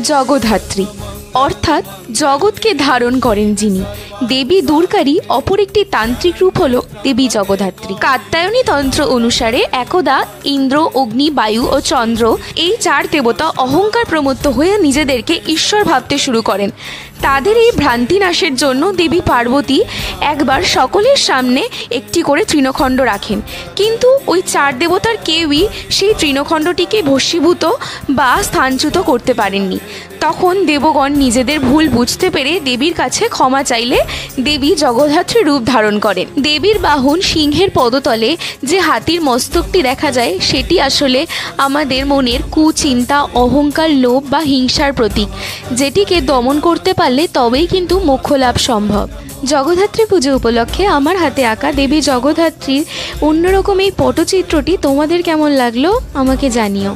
জগদ্ধাত্রী অর্থাৎ জগৎকে ধারণ করেন যিনি। দেবী দুর্গারই অপর একটি তান্ত্রিক রূপ হল দেবী জগদ্ধাত্রী। কাত্যায়নী তন্ত্র অনুসারে একদা ইন্দ্র, অগ্নি, বায়ু ও চন্দ্র এই চার দেবতা অহংকার প্রমত্ত হয়ে নিজেদেরকে ঈশ্বর ভাবতে শুরু করেন। তাদের এই ভ্রান্তি নাশের জন্য দেবী পার্বতী একবার সকলের সামনে একটি করে তৃণখণ্ড রাখেন, কিন্তু ওই চার দেবতার কেউই সেই তৃণখণ্ডটিকে ভস্মীভূত বা স্থানচ্যুত করতে পারেননি। তখন দেবগণ নিজেদের ভুল বুঝতে পেরে দেবীর কাছে ক্ষমা চাইলে দেবী জগদ্ধাত্রী রূপ ধারণ করেন। দেবীর বাহন সিংহের পদতলে যে হাতির মস্তকটি দেখা যায় সেটি আসলে আমাদের মনের কুচিন্তা, অহংকার, লোভ বা হিংসার প্রতীক, যেটিকে দমন করতে পারলে তবেই কিন্তু মোক্ষ লাভ সম্ভব। জগদ্ধাত্রী পুজো উপলক্ষে আমার হাতে আঁকা দেবী জগদ্ধাত্রীর অন্যরকম এই পটচিত্রটি তোমাদের কেমন লাগলো আমাকে জানিও।